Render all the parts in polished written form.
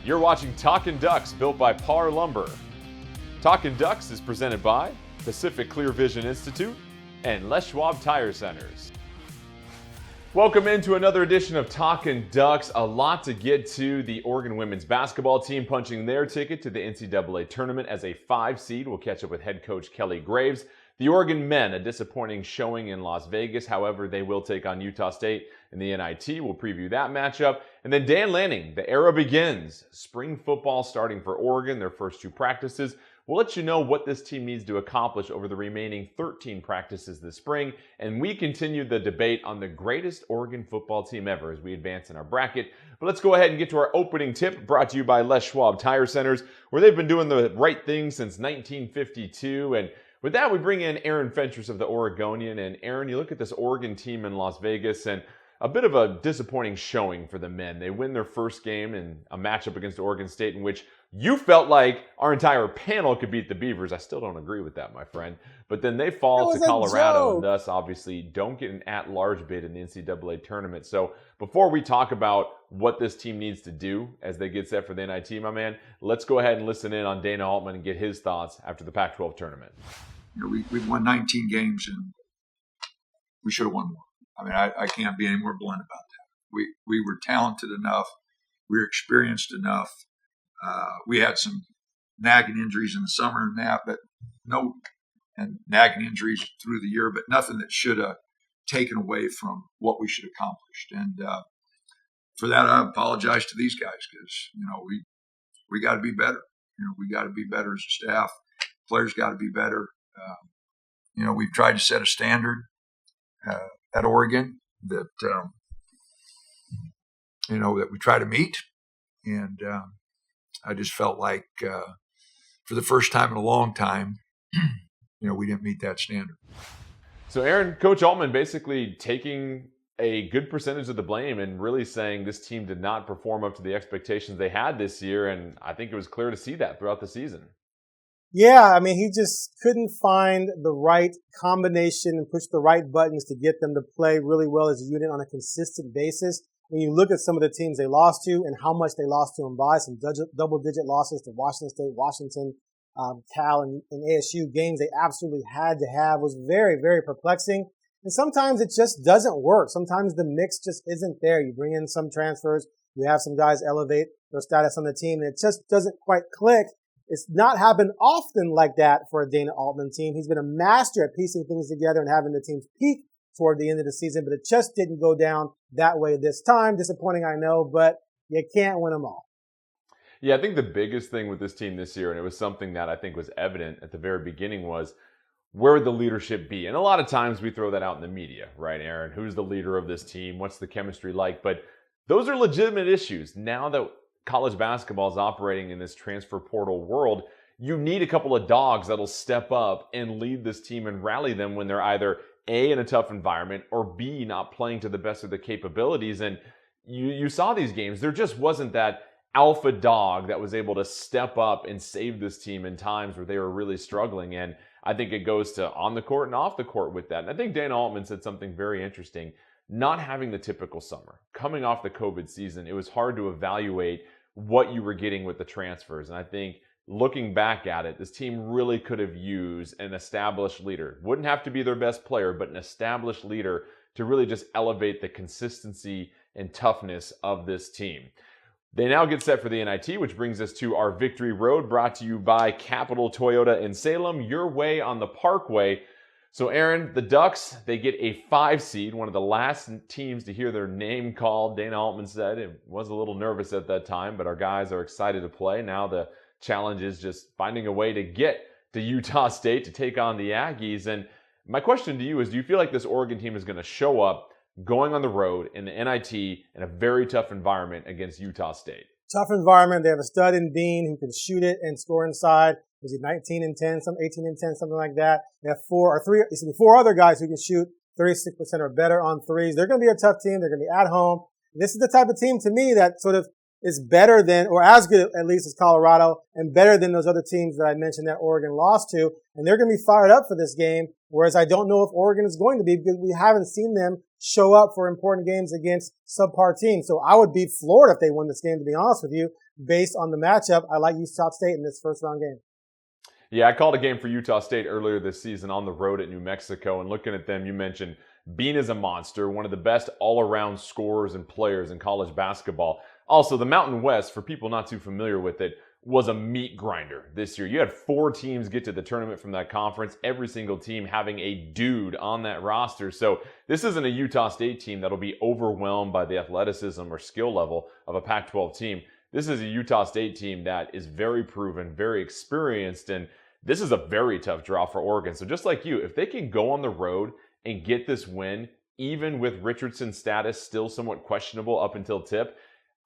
You're watching Talkin' Ducks, built by Parr Lumber. Talkin' Ducks is presented by Pacific Clear Vision Institute and Les Schwab Tire Centers. Welcome into another edition of Talkin' Ducks. A lot to get to. The Oregon women's basketball team punching their ticket to the NCAA Tournament as a 5 seed. We'll catch up with head coach Kelly Graves. The Oregon men, a disappointing showing in Las Vegas. However, they will take on Utah State in the NIT. We'll preview that matchup. And then Dan Lanning, the era begins. Spring football starting for Oregon, their first 2 practices. We'll let you know what this team needs to accomplish over the remaining 13 practices this spring. And we continue the debate on the greatest Oregon football team ever as we advance in our bracket. But let's go ahead and get to our opening tip, brought to you by Les Schwab Tire Centers, where they've been doing the right thing since 1952. And with that, we bring in Aaron Fentress of the Oregonian. And Aaron, you look at this Oregon team in Las Vegas, and a bit of a disappointing showing for the men. They win their first game in a matchup against Oregon State in which you felt like our entire panel could beat the Beavers. I still don't agree with that, my friend. But then they fall to Colorado and thus obviously don't get an at-large bid in the NCAA tournament. So before we talk about what this team needs to do as they get set for the NIT, my man, let's go ahead and listen in on Dana Altman and get his thoughts after the Pac-12 tournament. You know, we've won 19 games and we should have won more. I mean, I can't be any more blunt about that. We were talented enough. We were experienced enough. We had some nagging injuries in the summer and that, but and nagging injuries through the year, but nothing that should have taken away from what we should have accomplished. And for that, I apologize to these guys because, you know, we got to be better. You know, we got to be better as a staff. Players got to be better. You know, we've tried to set a standard at Oregon that, you know, that we try to meet. And I just felt like for the first time in a long time, you know, we didn't meet that standard. So Aaron, Coach Altman basically taking a good percentage of the blame and really saying this team did not perform up to the expectations they had this year. And I think it was clear to see that throughout the season. Yeah, I mean, he just couldn't find the right combination and push the right buttons to get them to play really well as a unit on a consistent basis. When you look at some of the teams they lost to and how much they lost to them by, some double-digit losses to Washington State, Washington, Cal, and ASU, games they absolutely had to have, was very, very perplexing. And sometimes it just doesn't work. Sometimes the mix just isn't there. You bring in some transfers, you have some guys elevate their status on the team, and it just doesn't quite click. It's not happened often like that for a Dana Altman team. He's been a master at piecing things together and having the teams peak toward the end of the season, but it just didn't go down that way this time. Disappointing, I know, but you can't win them all. Yeah, I think the biggest thing with this team this year, and it was something that I think was evident at the very beginning, was where would the leadership be? And a lot of times we throw that out in the media, right, Aaron? Who's the leader of this team? What's the chemistry like? But those are legitimate issues. Now that college basketball is operating in this transfer portal world, you need a couple of dogs that'll step up and lead this team and rally them when they're either A, in a tough environment, or B, not playing to the best of their capabilities. And you saw these games. There just wasn't that alpha dog that was able to step up and save this team in times where they were really struggling. And I think it goes to on the court and off the court with that. And I think Dana Altman said something very interesting. Not having the typical summer, coming off the COVID season, it was hard to evaluate what you were getting with the transfers. And I think looking back at it, this team really could have used an established leader. Wouldn't have to be their best player, but an established leader to really just elevate the consistency and toughness of this team. They now get set for the NIT, which brings us to our victory road, brought to you by Capital Toyota in Salem, your way on the Parkway. So Aaron, the Ducks, they get a 5 seed, one of the last teams to hear their name called. Dana Altman said it was a little nervous at that time, but our guys are excited to play. Now the challenge is just finding a way to get to Utah State to take on the Aggies. And my question to you is, do you feel like this Oregon team is going to show up going on the road in the NIT in a very tough environment against Utah State? Tough environment. They have a stud in Bean who can shoot it and score inside. Was he 19 and 10, some 18 and 10, something like that? They have four other guys who can shoot 36% or better on threes. They're going to be a tough team. They're going to be at home. And this is the type of team to me that sort of is better than, or as good at least as Colorado, and better than those other teams that I mentioned that Oregon lost to. And they're going to be fired up for this game, whereas I don't know if Oregon is going to be, because we haven't seen them show up for important games against subpar teams. So I would be floored if they won this game, to be honest with you. based on the matchup, I like Utah State in this first round game. Yeah, I called a game for Utah State earlier this season on the road at New Mexico, and looking at them, you mentioned Bean is a monster, one of the best all-around scorers and players in college basketball. Also, the Mountain West, for people not too familiar with it, was a meat grinder this year. You had 4 teams get to the tournament from that conference, every single team having a dude on that roster. So this isn't a Utah State team that'll be overwhelmed by the athleticism or skill level of a Pac-12 team. This is a Utah State team that is very proven, very experienced, and this is a very tough draw for Oregon. So just like you, if they can go on the road and get this win, even with Richardson's status still somewhat questionable up until tip,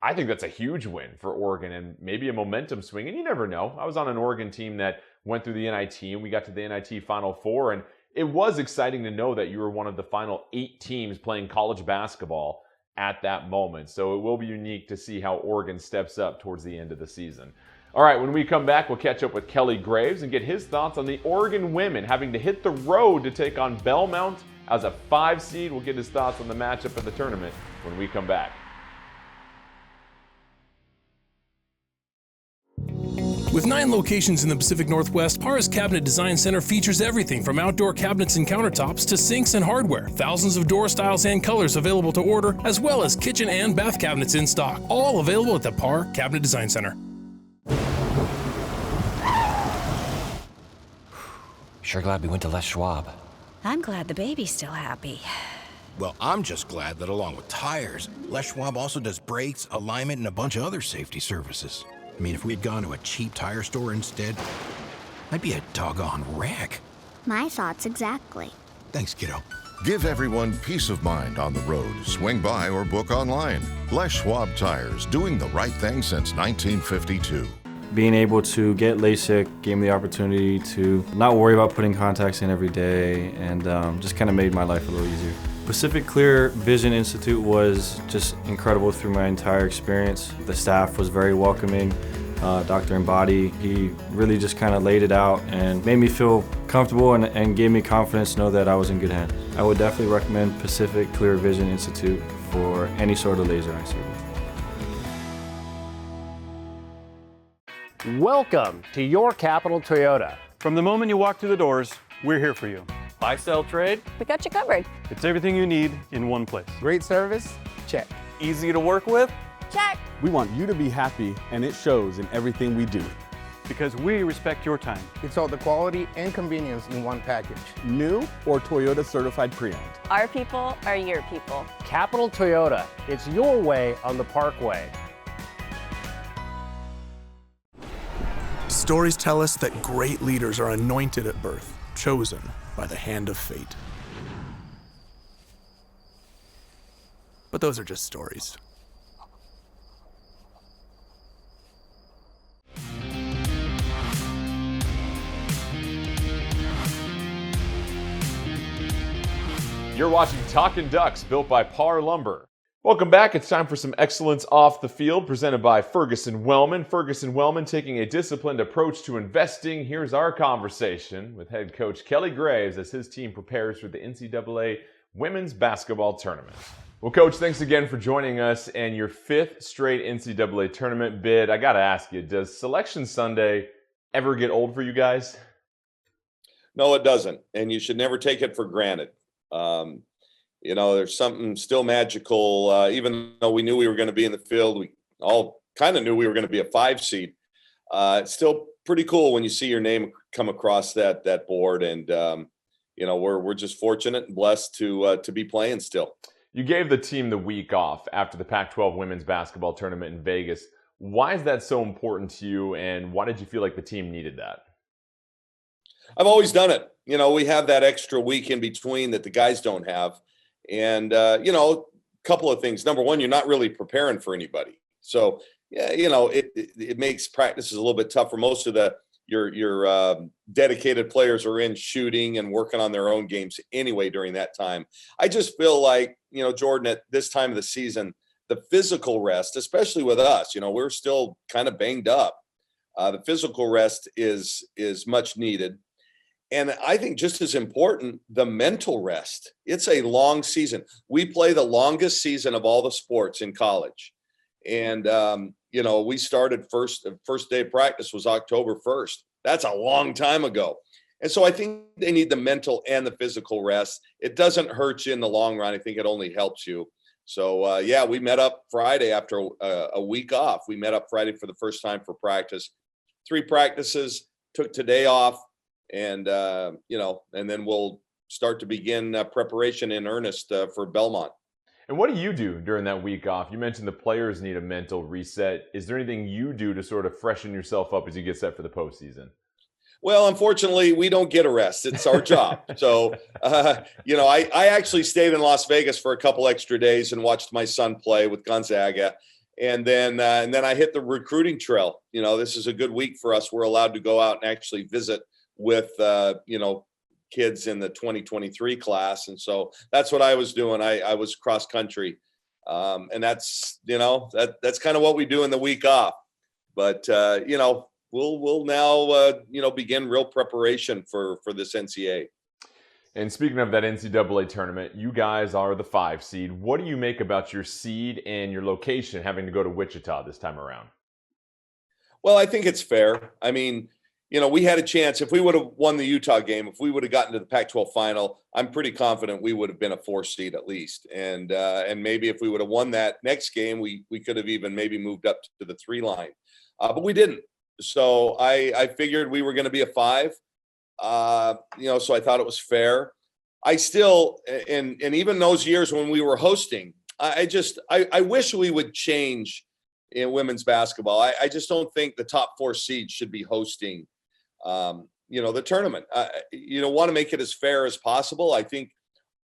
I think that's a huge win for Oregon and maybe a momentum swing. And you never know. I was on an Oregon team that went through the NIT, and we got to the NIT Final Four, and it was exciting to know that you were one of the final 8 teams playing college basketball at that moment. So it will be unique to see how Oregon steps up towards the end of the season. All right, when we come back, we'll catch up with Kelly Graves and get his thoughts on the Oregon women having to hit the road to take on Belmont as a 5 seed. We'll get his thoughts on the matchup of the tournament when we come back. With 9 locations in the Pacific Northwest, Parr's Cabinet Design Center features everything from outdoor cabinets and countertops to sinks and hardware. Thousands of door styles and colors available to order, as well as kitchen and bath cabinets in stock. All available at the Parr Cabinet Design Center. Sure glad we went to Les Schwab. I'm glad the baby's still happy. Well, I'm just glad that along with tires, Les Schwab also does brakes, alignment, and a bunch of other safety services. I mean, if we'd gone to a cheap tire store instead, I'd be a doggone wreck. My thoughts exactly. Thanks, kiddo. Give everyone peace of mind on the road. Swing by or book online. Les Schwab Tires, doing the right thing since 1952. Being able to get LASIK gave me the opportunity to not worry about putting contacts in every day, and just kind of made my life a little easier. Pacific Clear Vision Institute was just incredible through my entire experience. The staff was very welcoming. Dr. Embody, he really just kind of laid it out and made me feel comfortable and gave me confidence to know that I was in good hands. I would definitely recommend Pacific Clear Vision Institute for any sort of laser eye surgery. Welcome to your Capital Toyota. From the moment you walk through the doors, we're here for you. Buy, sell, trade. We got you covered. It's everything you need in one place. Great service? Check. Easy to work with? Check. We want you to be happy, and it shows in everything we do. Because we respect your time. It's all the quality and convenience in one package. New or Toyota certified pre-owned. Our people are your people. Capital Toyota. It's your way on the Parkway. Stories tell us that great leaders are anointed at birth, chosen by the hand of fate. But those are just stories. You're watching Talkin' Ducks, built by Parr Lumber. Welcome back. It's time for some excellence off the field, presented by Ferguson Wellman. Ferguson Wellman taking a disciplined approach to investing. Here's our conversation with head coach Kelly Graves as his team prepares for the NCAA Women's Basketball Tournament. Well, Coach, thanks again for joining us and your 5th straight NCAA Tournament bid. I got to ask you, does Selection Sunday ever get old for you guys? No, it doesn't, and you should never take it for granted. You know, there's something still magical, even though we knew we were going to be in the field. We all kind of knew we were going to be a 5 seed. It's still pretty cool when you see your name come across that board. And, you know, we're just fortunate and blessed to be playing still. You gave the team the week off after the Pac-12 Women's Basketball Tournament in Vegas. Why is that so important to you, and why did you feel like the team needed that? I've always done it. You know, we have that extra week in between that the guys don't have. And, you know, a couple of things. Number one, you're not really preparing for anybody. So, yeah, you know, it makes practices a little bit tougher. Most of your dedicated players are in shooting and working on their own games anyway during that time. I just feel like, you know, Jordan, at this time of the season, the physical rest, especially with us, you know, we're still kind of banged up. The physical rest is much needed. And I think just as important, the mental rest. It's a long season. We play the longest season of all the sports in college. And, we started first day of practice was October 1st. That's a long time ago. And so I think they need the mental and the physical rest. It doesn't hurt you in the long run. I think it only helps you. So, we met up Friday after a week off. We met up Friday for the first time for practice. 3 practices, took today off, and, and then we'll start to begin preparation in earnest for Belmont. And what do you do during that week off? You mentioned the players need a mental reset. Is there anything you do to sort of freshen yourself up as you get set for the postseason? Well, unfortunately, we don't get a rest. It's our job. So, I actually stayed in Las Vegas for a couple extra days and watched my son play with Gonzaga. And then I hit the recruiting trail. This is a good week for us. We're allowed to go out and actually visit with, kids in the 2023 class. And so that's what I was doing. I was cross country. And that's kind of what we do in the week off. But, we'll now, begin real preparation for this NCAA. And speaking of that NCAA tournament, you guys are the 5 seed. What do you make about your seed and your location having to go to Wichita this time around? Well, I think it's fair. I mean, we had a chance. If we would have won the Utah game, if we would have gotten to the Pac-12 final, I'm pretty confident we would have been a 4 seed at least. And maybe if we would have won that next game, we could have even maybe moved up to the 3 line. But we didn't. So I figured we were going to be a 5. So I thought it was fair. I still, and even those years when we were hosting, I wish we would change in women's basketball. I just don't think the top 4 seeds should be hosting, the tournament. Want to make it as fair as possible. I think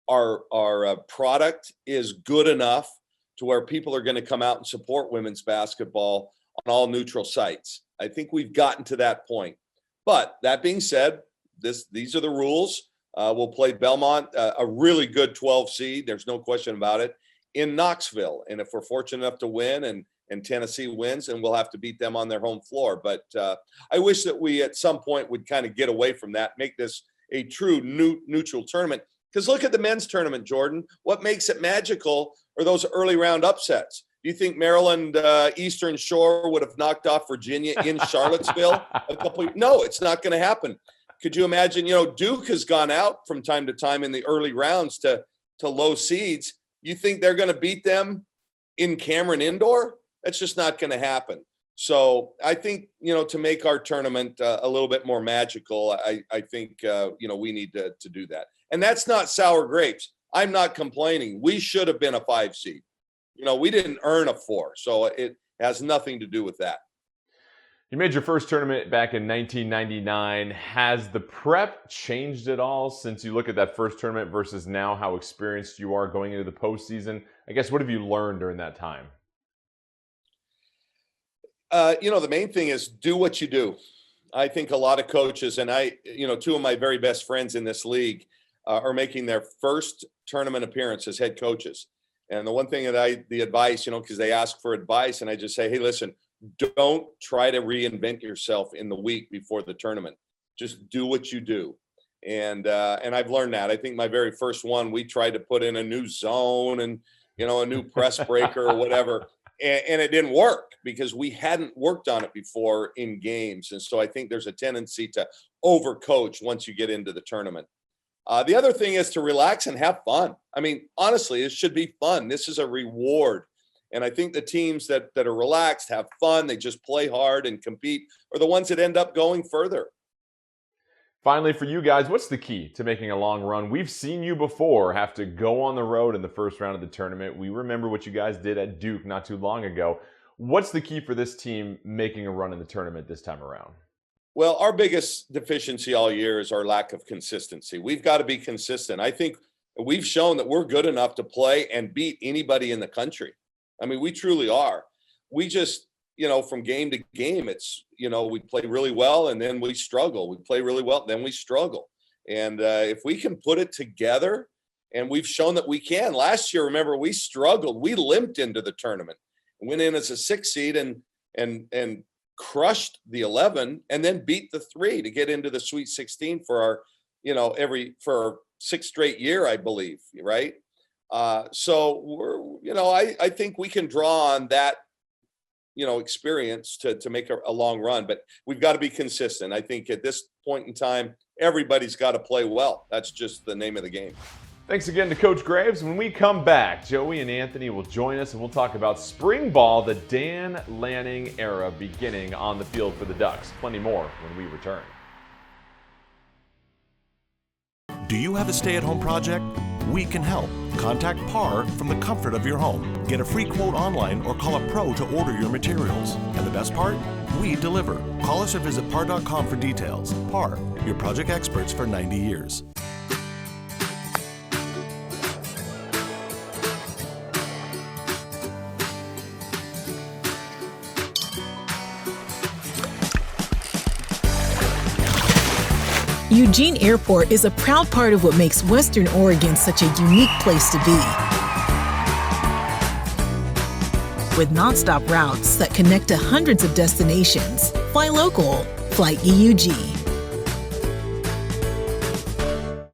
our product is good enough to where people are going to come out and support women's basketball on all neutral sites. I think we've gotten to that point. But that being said, these are the rules. We'll play Belmont, a really good 12 seed. There's no question about it, in Knoxville. And if we're fortunate enough to win and Tennessee wins, and we'll have to beat them on their home floor. But I wish that we at some point would kind of get away from that, make this a true neutral tournament. Because look at the men's tournament, Jordan. What makes it magical are those early round upsets. Do you think Maryland Eastern Shore would have knocked off Virginia in Charlottesville a couple? No, it's not going to happen. Could you imagine? Duke has gone out from time to time in the early rounds to low seeds. You think they're going to beat them in Cameron Indoor? That's just not going to happen. So I think to make our tournament a little bit more magical, I think we need to do that. And that's not sour grapes. I'm not complaining. We should have been a 5 seed. We didn't earn a 4, so it has nothing to do with that. You made your first tournament back in 1999. Has the prep changed at all since you look at that first tournament versus now how experienced you are going into the postseason? I guess, what have you learned during that time? The main thing is do what you do. I think a lot of coaches, and 2 of my very best friends in this league are making their first tournament appearance as head coaches. And the one thing that the advice, because they ask for advice, and I just say, hey, listen, don't try to reinvent yourself in the week before the tournament. Just do what you do. And I've learned that. I think my very first one, we tried to put in a new zone and, a new press breaker or whatever. And it didn't work because we hadn't worked on it before in games. And so I think there's a tendency to overcoach once you get into the tournament. The other thing is to relax and have fun. I mean, honestly, it should be fun. This is a reward. And I think the teams that are relaxed, have fun, they just play hard and compete are the ones that end up going further. Finally, for you guys, what's the key to making a long run? We've seen you before have to go on the road in the first round of the tournament. We remember what you guys did at Duke not too long ago. What's the key for this team making a run in the tournament this time around? Well, our biggest deficiency all year is our lack of consistency. We've got to be consistent. I think we've shown that we're good enough to play and beat anybody in the country. I mean, we truly are. We just, from game to game, it's, we play really well and then we struggle. We play really well, then we struggle. And if we can put it together, and we've shown that we can. Last year, remember, we struggled. We limped into the tournament, went in as a 6 seed and crushed the 11 and then beat the 3 to get into the Sweet 16 for our, for 6th straight year, I believe. Right. So we're, I think we can draw on that experience to make a long run. But we've got to be consistent. I think at this point in time, everybody's got to play well. That's just the name of the game. Thanks again to Coach Graves. When we come back, Joey and Anthony will join us and we'll talk about spring ball, the Dan Lanning era beginning on the field for the Ducks. Plenty more when we return. Do you have a stay-at-home project? We can help. Contact Parr from the comfort of your home. Get a free quote online or call a pro to order your materials. And the best part? We deliver. Call us or visit Parr.com for details. Parr, your project experts for 90 years. Eugene Airport is a proud part of what makes Western Oregon such a unique place to be. With nonstop routes that connect to hundreds of destinations, fly local, fly EUG.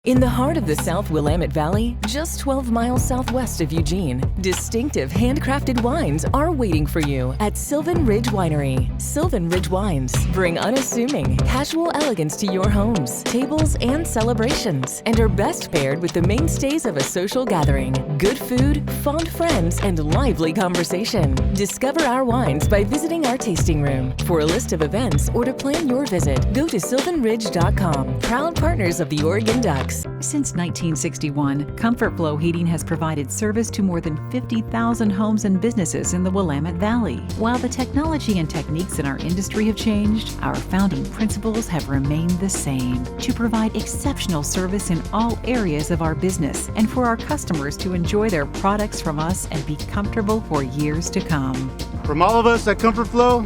In the heart of the South Willamette Valley, just 12 miles southwest of Eugene, distinctive handcrafted wines are waiting for you at Sylvan Ridge Winery. Sylvan Ridge Wines bring unassuming, casual elegance to your homes, tables, and celebrations, and are best paired with the mainstays of a social gathering: good food, fond friends, and lively conversation. Discover our wines by visiting our tasting room. For a list of events or to plan your visit, go to sylvanridge.com. Proud partners of the Oregon Ducks. Since 1961, Comfort Flow Heating has provided service to more than 50,000 homes and businesses in the Willamette Valley. While the technology and techniques in our industry have changed, our founding principles have remained the same: to provide exceptional service in all areas of our business and for our customers to enjoy their products from us and be comfortable for years to come. From all of us at Comfort Flow,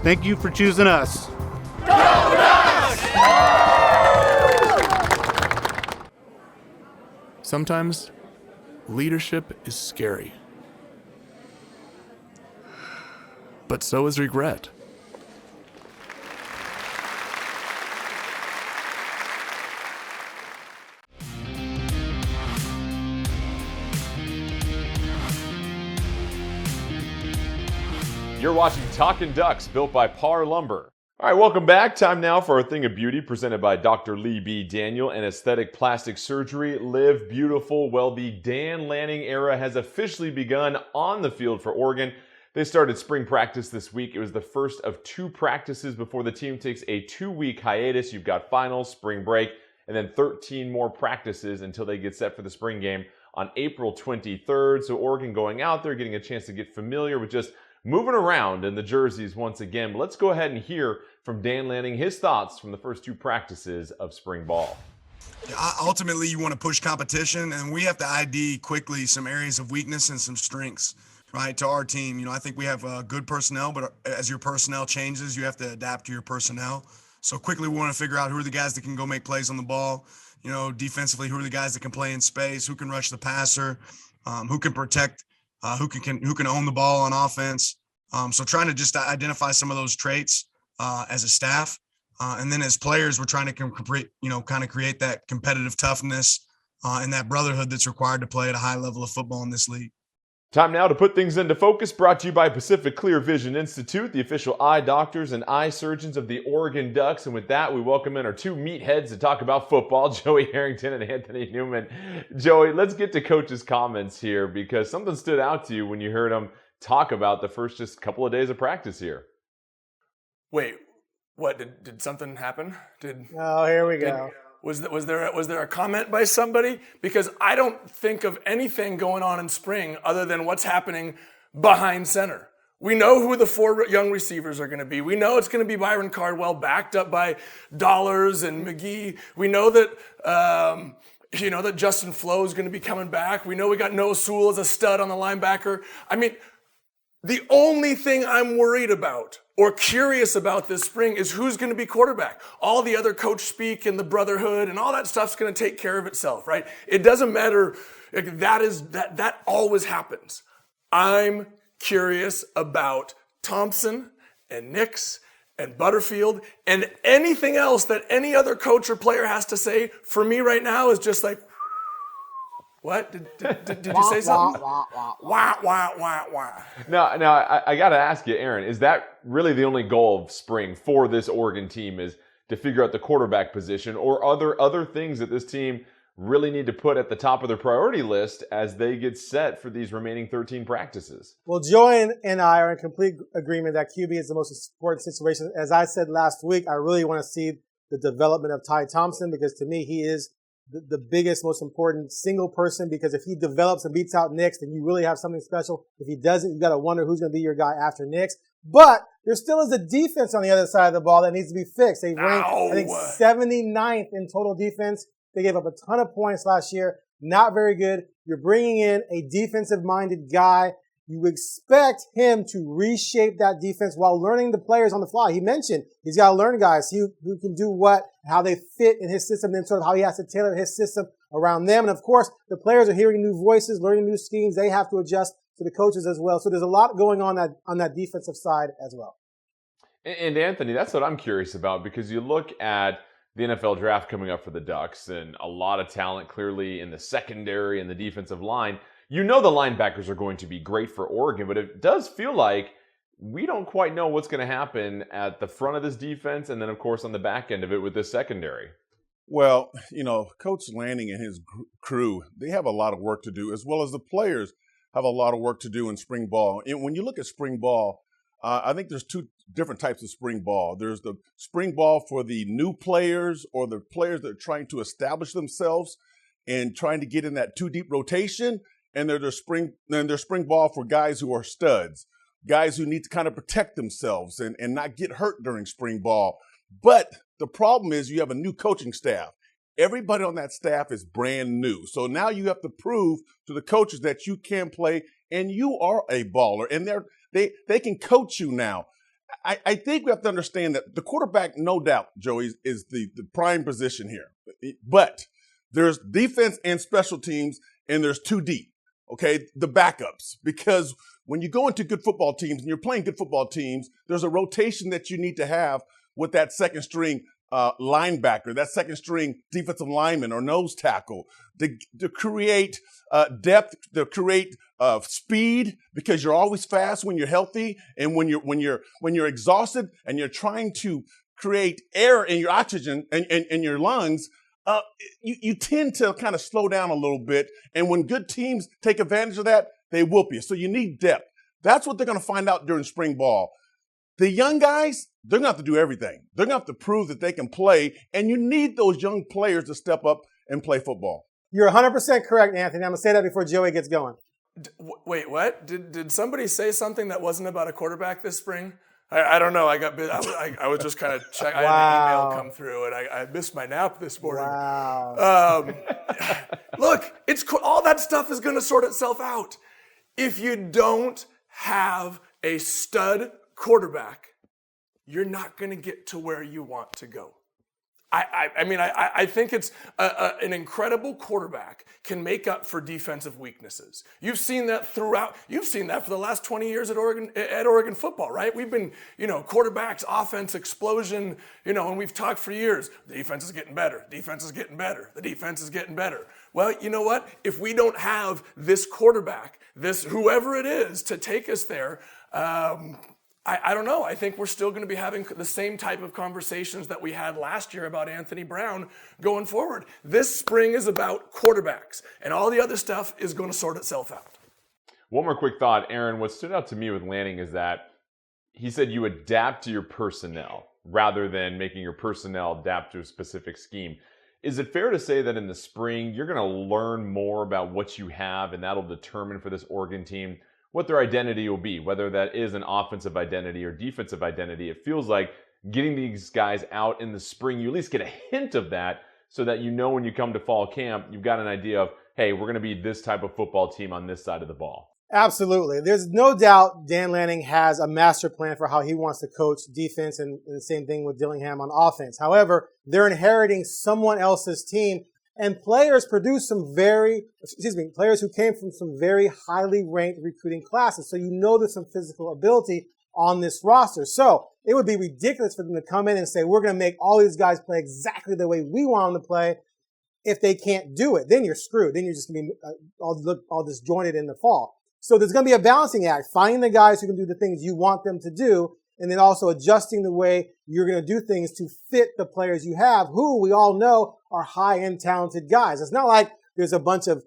thank you for choosing us. Go Ducks! Sometimes leadership is scary, but so is regret. You're watching Talkin' Ducks, built by Parr Lumber. All right, welcome back. Time now for our Thing of Beauty, presented by Dr. Lee B. Daniel and Aesthetic Plastic Surgery. Live beautiful. Well, the Dan Lanning era has officially begun on the field for Oregon. They started spring practice this week. It was the first of 2 practices before the team takes a 2-week hiatus. You've got finals, spring break, and then 13 more practices until they get set for the spring game on April 23rd. So Oregon going out there, getting a chance to get familiar with just moving around in the jerseys once again. But let's go ahead and hear from Dan Lanning, his thoughts from the first 2 practices of spring ball. Ultimately, you want to push competition, and we have to ID quickly some areas of weakness and some strengths, right, to our team. I think we have good personnel, but as your personnel changes, you have to adapt to your personnel. So quickly, we want to figure out who are the guys that can go make plays on the ball. Defensively, who are the guys that can play in space, who can rush the passer, who can protect, who can own the ball on offense. So trying to just identify some of those traits as a staff. And then as players, we're trying to kind of create that competitive toughness and that brotherhood that's required to play at a high level of football in this league. Time now to put things into focus, brought to you by Pacific Clear Vision Institute, the official eye doctors and eye surgeons of the Oregon Ducks. And with that, we welcome in our 2 meatheads to talk about football, Joey Harrington and Anthony Newman. Joey, let's get to Coach's comments here, because something stood out to you when you heard him talk about the first just couple of days of practice here. Wait, what? Did something happen? Oh, here we go. Was there a comment by somebody? Because I don't think of anything going on in spring other than what's happening behind center. We know who the 4 young receivers are going to be. We know it's going to be Byron Cardwell, backed up by Dollars and McGee. We know that that Justin Flo is going to be coming back. We know we got Noah Sewell as a stud on the linebacker. I mean, the only thing I'm worried about or curious about this spring is who's going to be quarterback. All the other coach speak and the brotherhood and all that stuff's going to take care of itself, right? It doesn't matter. That always happens. I'm curious about Thompson and Nix and Butterfield, and anything else that any other coach or player has to say for me right now is just like, What? Did you say something? Wah. Now, I got to ask you, Aaron, is that really the only goal of spring for this Oregon team, is to figure out the quarterback position, or other things that this team really need to put at the top of their priority list as they get set for these remaining 13 practices? Well, Joey and I are in complete agreement that QB is the most important situation. As I said last week, I really want to see the development of Ty Thompson, because to me, he is the biggest, most important single person, because if he develops and beats out Nix, then you really have something special. If he doesn't, you got to wonder who's going to be your guy after Nix. But there still is a defense on the other side of the ball that needs to be fixed. They ranked, I think, 79th in total defense. They gave up a ton of points last year. Not very good. You're bringing in a defensive-minded guy. You expect him to reshape that defense while learning the players on the fly. He mentioned he's got to learn guys who can do what, how they fit in his system, and sort of how he has to tailor his system around them. And of course, the players are hearing new voices, learning new schemes. They have to adjust to the coaches as well. So there's a lot going on that defensive side as well. And Anthony, that's what I'm curious about, because you look at the NFL draft coming up for the Ducks, and a lot of talent clearly in the secondary and the defensive line. You know the linebackers are going to be great for Oregon, but it does feel like we don't quite know what's going to happen at the front of this defense, and then, of course, on the back end of it with this secondary. Well, Coach Lanning and his crew, they have a lot of work to do, as well as the players have a lot of work to do in spring ball. And when you look at spring ball, I think there's two different types of spring ball. There's the spring ball for the new players, or the players that are trying to establish themselves and trying to get in that too deep rotation. And there's spring ball for guys who are studs, guys who need to kind of protect themselves and not get hurt during spring ball. But the problem is you have a new coaching staff. Everybody on that staff is brand new. So now you have to prove to the coaches that you can play and you are a baller. And they can coach you now. I think we have to understand that the quarterback, no doubt, Joey, is the prime position here. But there's defense and special teams, and there's too deep. Okay, the backups, because when you go into good football teams and you're playing good football teams, there's a rotation that you need to have with that second string linebacker, that second string defensive lineman or nose tackle to create depth, to create speed, because you're always fast when you're healthy, and when you're exhausted and you're trying to create air in your oxygen and your lungs. You tend to kind of slow down a little bit, and when good teams take advantage of that, they whoop you. So you need depth. That's what they're going to find out during spring ball. The young guys, they're going to have to do everything. They're going to have to prove that they can play, and you need those young players to step up and play football. You're 100% correct, Anthony. I'm going to say that before Joey gets going. Wait, what? Did somebody say something that wasn't about a quarterback this spring? I don't know. I was just kind of checking. Wow. I had an email come through, and I missed my nap this morning. Wow. Look, all that stuff is going to sort itself out. If you don't have a stud quarterback, you're not going to get to where you want to go. I think it's an incredible quarterback can make up for defensive weaknesses. You've seen that throughout. You've seen that for the last 20 years at Oregon football, right? We've been, quarterbacks, offense, explosion, and we've talked for years. The defense is getting better. Defense is getting better. The defense is getting better. Well, you know what? If we don't have this quarterback, this whoever it is to take us there, I don't know. I think we're still going to be having the same type of conversations that we had last year about Anthony Brown going forward. This spring is about quarterbacks, and all the other stuff is going to sort itself out. One more quick thought, Aaron. What stood out to me with Lanning is that he said you adapt to your personnel rather than making your personnel adapt to a specific scheme. Is it fair to say that in the spring, you're going to learn more about what you have, and that'll determine for this Oregon team what their identity will be, whether that is an offensive identity or defensive identity? It feels like getting these guys out in the spring, you at least get a hint of that so that when you come to fall camp, you've got an idea of, hey, we're going to be this type of football team on this side of the ball. Absolutely. There's no doubt Dan Lanning has a master plan for how he wants to coach defense, and the same thing with Dillingham on offense. However, they're inheriting someone else's team. And players players who came from some very highly ranked recruiting classes. So there's some physical ability on this roster. So it would be ridiculous for them to come in and say, we're going to make all these guys play exactly the way we want them to play. if they can't do it, then you're screwed. Then you're just going to be all disjointed in the fall. So there's going to be a balancing act, finding the guys who can do the things you want them to do, and then also adjusting the way you're going to do things to fit the players you have, who we all know are high-end talented guys. It's not like there's a bunch of,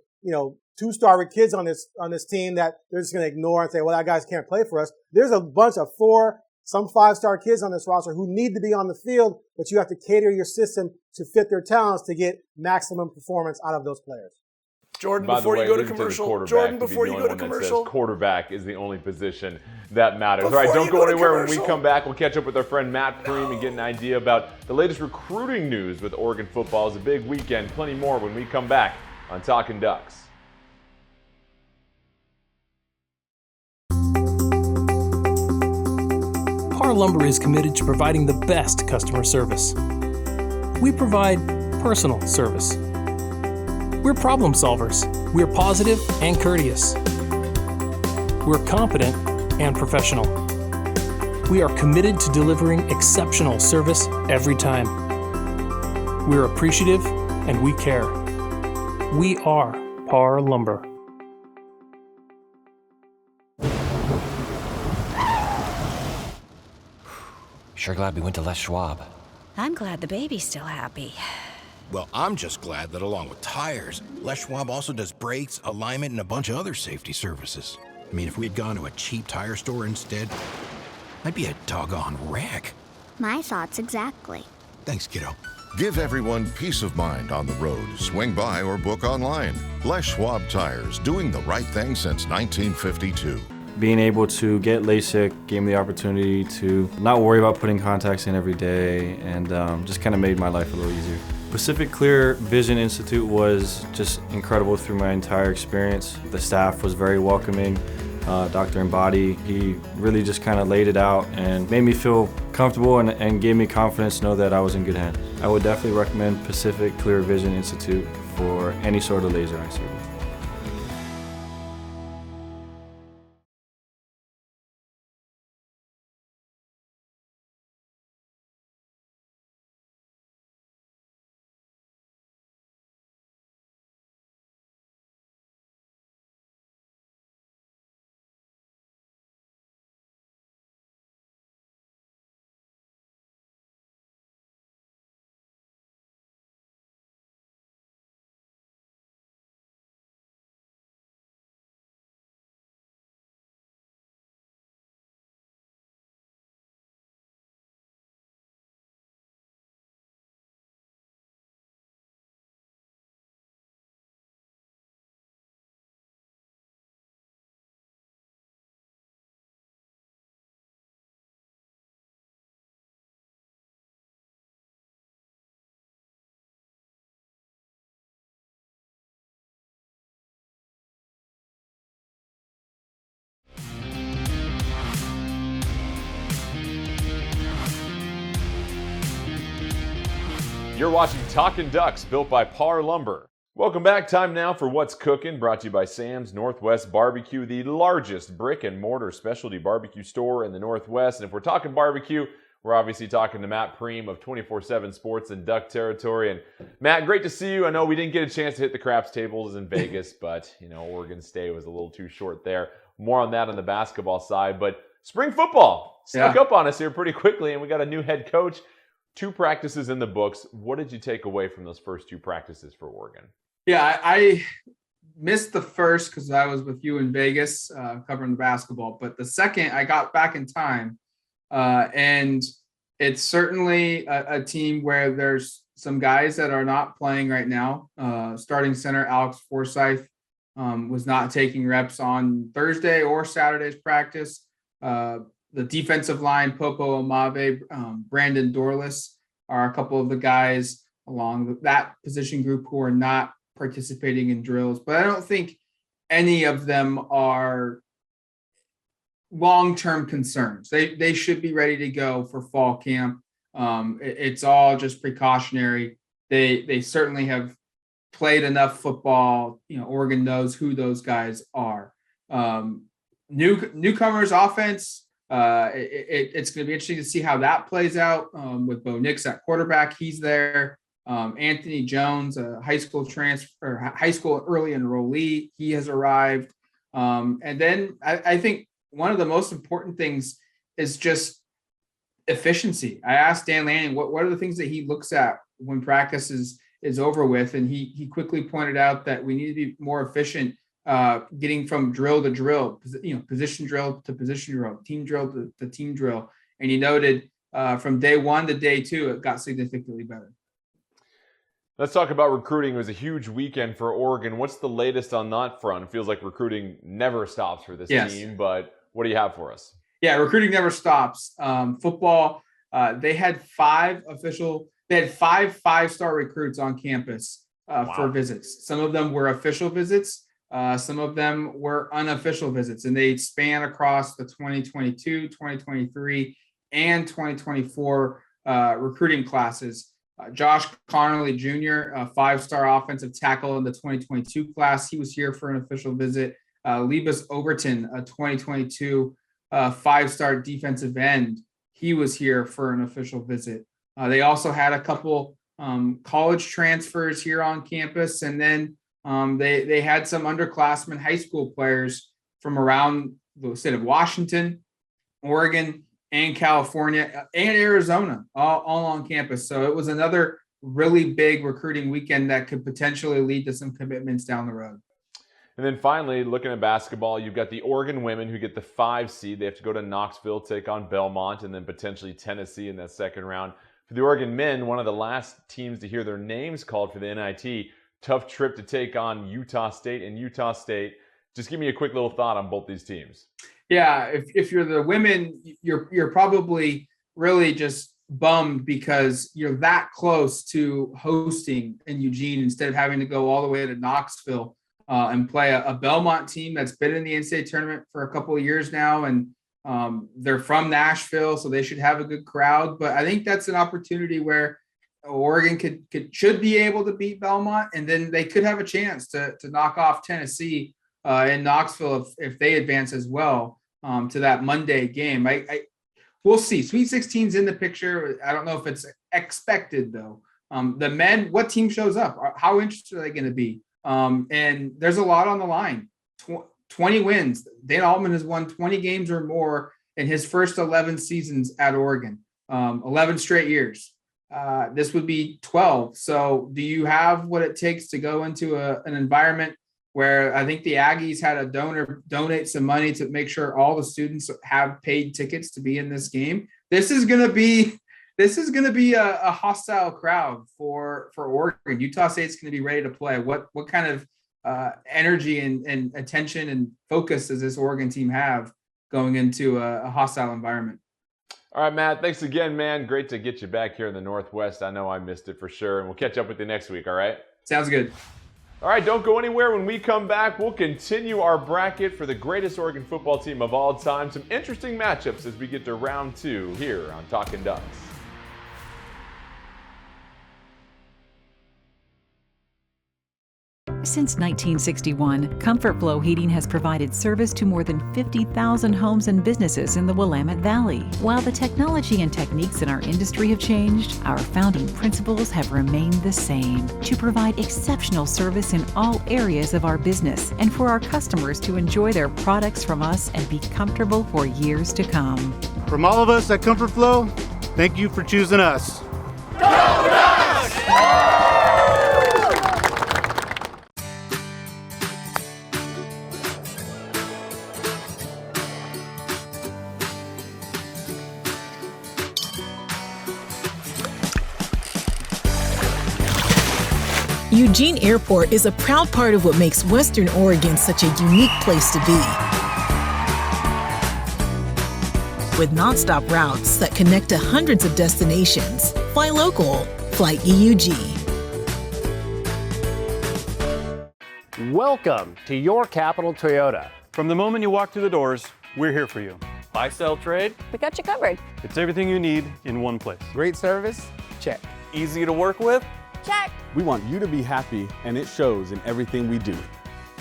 two-star kids on this team that they're just going to ignore and say, well, that guys can't play for us. There's a bunch of 4, some 5-star kids on this roster who need to be on the field, but you have to cater your system to fit their talents to get maximum performance out of those players. Jordan, By before the way, you go to listen commercial, the Jordan, to be before the you only go to one that says commercial, quarterback is the only position that matters. All right, Before don't you go go to anywhere. When we commercial. come back, we'll catch up with our friend Matt Prehm and get an idea about the latest recruiting news with Oregon football. It's a big weekend. Plenty more when we come back on Talkin' Ducks. Parr Lumber is committed to providing the best customer service. We provide personal service. We're problem solvers. We're positive and courteous. We're competent and professional. We are committed to delivering exceptional service every time. We're appreciative and we care. We are Parr Lumber. Sure glad we went to Les Schwab. I'm glad the baby's still happy. Well, I'm just glad that along with tires, Les Schwab also does brakes, alignment, and a bunch of other safety services. I mean, if we had gone to a cheap tire store instead, I'd be a doggone wreck. My thoughts exactly. Thanks, kiddo. Give everyone peace of mind on the road. Swing by or book online. Les Schwab Tires, doing the right thing since 1952. Being able to get LASIK gave me the opportunity to not worry about putting contacts in every day, and just kind of made my life a little easier. Pacific Clear Vision Institute was just incredible through my entire experience. The staff was very welcoming. Dr. Embody, he really just kind of laid it out and made me feel comfortable and gave me confidence to know that I was in good hands. I would definitely recommend Pacific Clear Vision Institute for any sort of laser eye surgery. You're watching Talkin' Ducks, built by Parr Lumber. Welcome back. Time now for What's Cooking, brought to you by Sam's Northwest Barbecue, the largest brick and mortar specialty barbecue store in the Northwest. And if we're talking barbecue, we're obviously talking to Matt Prehm of 24/7 Sports in Duck Territory. And Matt, great to see you. I know we didn't get a chance to hit the craps tables in Vegas, but Oregon State was a little too short there. More on that on the basketball side. But spring football snuck up on us here pretty quickly, and we got a new head coach. 2 practices in the books. What did you take away from those first 2 practices for Oregon? Yeah, I missed the first because I was with you in Vegas covering the basketball. But the second, I got back in time. And it's certainly a team where there's some guys that are not playing right now. Starting center Alex Forsyth was not taking reps on Thursday or Saturday's practice. The defensive line, Popo Amave, Brandon Dorless are a couple of the guys along that position group who are not participating in drills. But I don't think any of them are long-term concerns. They should be ready to go for fall camp. It's all just precautionary. They certainly have played enough football. Oregon knows who those guys are. Newcomers offense. It's going to be interesting to see how that plays out with Bo Nix at quarterback. He's there. Anthony Jones, a high school early enrollee, he has arrived. And then I think one of the most important things is just efficiency. I asked Dan Lanning what are the things that he looks at when practice is over with, and he quickly pointed out that we need to be more efficient, getting from drill to drill, position drill to position drill, team drill to team drill. And he noted from day 1 to day 2, it got significantly better. Let's talk about recruiting. It was a huge weekend for Oregon. What's the latest on that front? It feels like recruiting never stops for this team, but what do you have for us? Yeah, recruiting never stops. Football, they had 5 5-star recruits on campus for visits. Some of them were official visits. Some of them were unofficial visits, and they span across the 2022, 2023, and 2024 recruiting classes. Josh Connerly Jr., a 5-star offensive tackle in the 2022 class. He was here for an official visit. Lebus Overton, a 2022 5-star defensive end. He was here for an official visit. They also had a couple college transfers here on campus. And then they had some underclassmen high school players from around the state of Washington, Oregon, and California, and Arizona, all on campus. So it was another really big recruiting weekend that could potentially lead to some commitments down the road. And then finally, looking at basketball, you've got the Oregon women who get the 5 seed. They have to go to Knoxville, take on Belmont, and then potentially Tennessee in that second round. For the Oregon men, one of the last teams to hear their names called for the NIT. Tough trip to take on Utah State and Utah State. Just give me a quick little thought on both these teams. Yeah, if you're the women, you're probably really just bummed because you're that close to hosting in Eugene instead of having to go all the way to Knoxville and play a Belmont team that's been in the NCAA tournament for a couple of years now. And they're from Nashville, so they should have a good crowd. But I think that's an opportunity where Oregon should be able to beat Belmont, and then they could have a chance to knock off Tennessee in Knoxville if they advance as well to that Monday game. We'll see. Sweet 16's in the picture. I don't know if it's expected though. The men, what team shows up? How interested are they going to be? And there's a lot on the line. 20 wins. Dan Altman has won 20 games or more in his first 11 seasons at Oregon. 11 straight years. This would be 12. So do you have what it takes to go into an environment where I think the Aggies had a donor donate some money to make sure all the students have paid tickets to be in this game? This is going to be a hostile crowd for Oregon. Utah State's going to be ready to play. What kind of energy and attention and focus does this Oregon team have going into a hostile environment? All right, Matt, thanks again, man. Great to get you back here in the Northwest. I know I missed it for sure, and we'll catch up with you next week, all right? Sounds good. All right, don't go anywhere. When we come back, we'll continue our bracket for the greatest Oregon football team of all time. Some interesting matchups as we get to round 2 here on Talkin' Ducks. Since 1961, Comfort Flow Heating has provided service to more than 50,000 homes and businesses in the Willamette Valley. While the technology and techniques in our industry have changed, our founding principles have remained the same: to provide exceptional service in all areas of our business and for our customers to enjoy their products from us and be comfortable for years to come. From all of us at Comfort Flow, thank you for choosing us. Go Ducks! Eugene Airport is a proud part of what makes Western Oregon such a unique place to be. With nonstop routes that connect to hundreds of destinations, fly local, fly EUG. Welcome to your Capital Toyota. From the moment you walk through the doors, we're here for you. Buy, sell, trade. We got you covered. It's everything you need in one place. Great service? Check. Easy to work with? Check. We want you to be happy, and it shows in everything we do.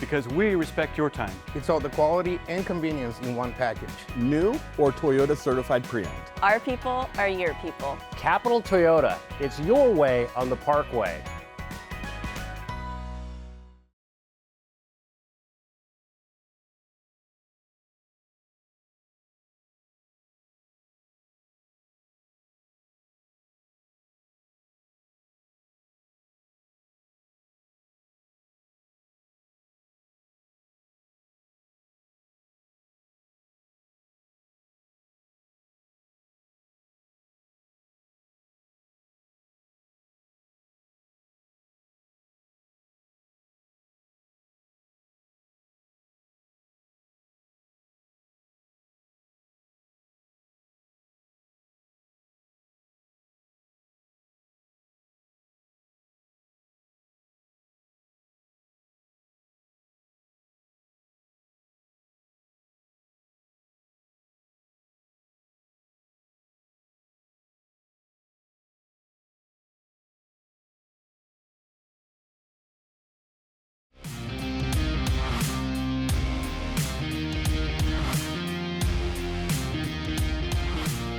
because we respect your time. It's all the quality and convenience in one package. New or Toyota certified pre-owned. Our people are your people. Capital Toyota. It's your way on the Parkway.